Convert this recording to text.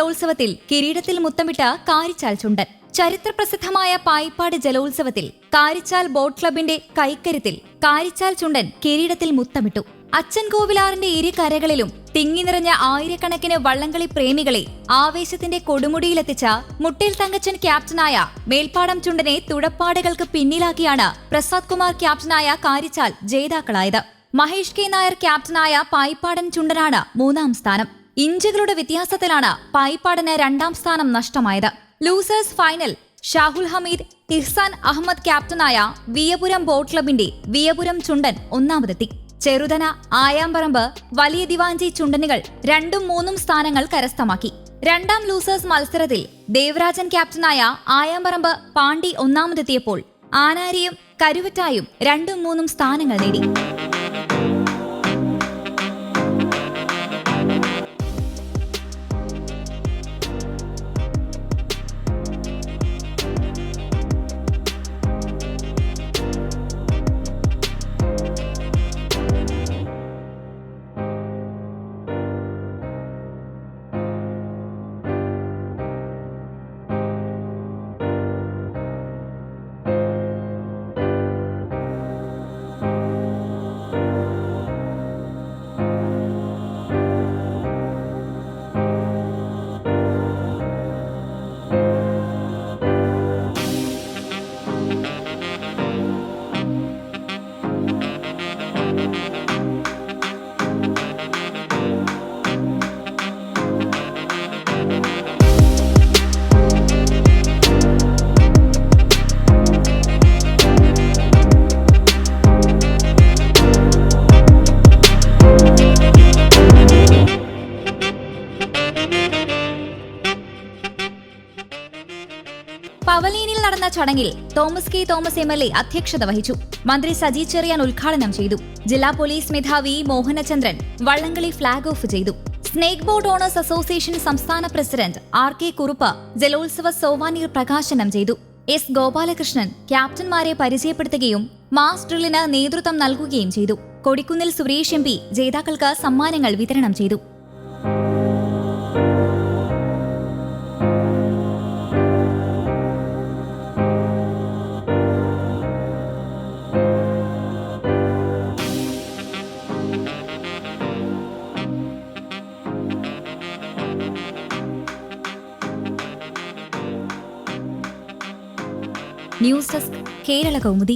ജലോത്സവത്തിൽ കിരീടത്തിൽ മുത്തമിട്ട കാരിച്ചാൽ ചുണ്ടൻ. ചരിത്രപ്രസിദ്ധമായ പായിപ്പാട് ജലോത്സവത്തിൽ കാരിച്ചാൽ ബോട്ട് ക്ലബിന്റെ കൈക്കരുത്തിൽ കാരിച്ചാൽ ചുണ്ടൻ കിരീടത്തിൽ മുത്തമിട്ടു. അച്ചൻകോവിലാറിന്റെ ഇരുകരകളിലും തിങ്ങി നിറഞ്ഞ ആയിരക്കണക്കിന് വള്ളംകളി പ്രേമികളെ ആവേശത്തിന്റെ കൊടുമുടിയിലെത്തിച്ച മുട്ടിൽ തങ്കച്ചൻ ക്യാപ്റ്റനായ മേൽപ്പാടം ചുണ്ടനെ തുടപ്പാടുകൾക്ക് പിന്നിലാക്കിയാണ് പ്രസാദ് കുമാർ ക്യാപ്റ്റനായ കാരിച്ചാൽ ജേതാക്കളായത്. മഹേഷ് കെ നായർ ക്യാപ്റ്റനായ പായിപ്പാടൻ ചുണ്ടനാണ് 3ാം സ്ഥാനം. ഇഞ്ചുകളുടെ വ്യത്യാസത്തിലാണ് പായിപ്പാടന് 2ാം സ്ഥാനം നഷ്ടമായത്. ലൂസേഴ്സ് ഫൈനൽ ഷാഹുൽ ഹമീദ്, ഇഹ്സാൻ അഹമ്മദ് ക്യാപ്റ്റനായ വിയപുരം ബോട്ട് ക്ലബിന്റെ വിയപുരം ചുണ്ടൻ ഒന്നാമതെത്തി. ചെറുതന, ആയാമ്പറമ്പ്, വലിയ ദിവാഞ്ചി ചുണ്ടനുകൾ 2ഉം 3ഉം സ്ഥാനങ്ങൾ കരസ്ഥമാക്കി. 2ാം ലൂസേഴ്സ് മത്സരത്തിൽ ദേവരാജൻ ക്യാപ്റ്റനായ ആയാമ്പറമ്പ് പാണ്ഡി ഒന്നാമതെത്തിയപ്പോൾ ആനാരിയും കരുവറ്റായും 2ഉം 3ഉം സ്ഥാനങ്ങൾ നേടി. പവലീനിൽ നടന്ന ചടങ്ങിൽ തോമസ് കെ തോമസ് MLA അധ്യക്ഷത വഹിച്ചു. മന്ത്രി സജി ചെറിയാൻ ഉദ്ഘാടനം ചെയ്തു. ജില്ലാ പോലീസ് മേധാവി മോഹനചന്ദ്രൻ വള്ളംകളി ഫ്ളാഗ് ഓഫ് ചെയ്തു. സ്നേക് ബോട്ട് ഓണേഴ്സ് അസോസിയേഷൻ സംസ്ഥാന പ്രസിഡന്റ് RK കുറുപ്പ് ജലോത്സവ സോവാനീർ പ്രകാശനം ചെയ്തു. S ഗോപാലകൃഷ്ണൻ ക്യാപ്റ്റന്മാരെ പരിചയപ്പെടുത്തുകയും മാസ് ഡ്രില്ലിന് നേതൃത്വം നൽകുകയും ചെയ്തു. കൊടിക്കുന്നിൽ സുരേഷ് MP ജേതാക്കൾക്ക് സമ്മാനങ്ങൾ വിതരണം ചെയ്തു. News desk, Kerala Kaumudi.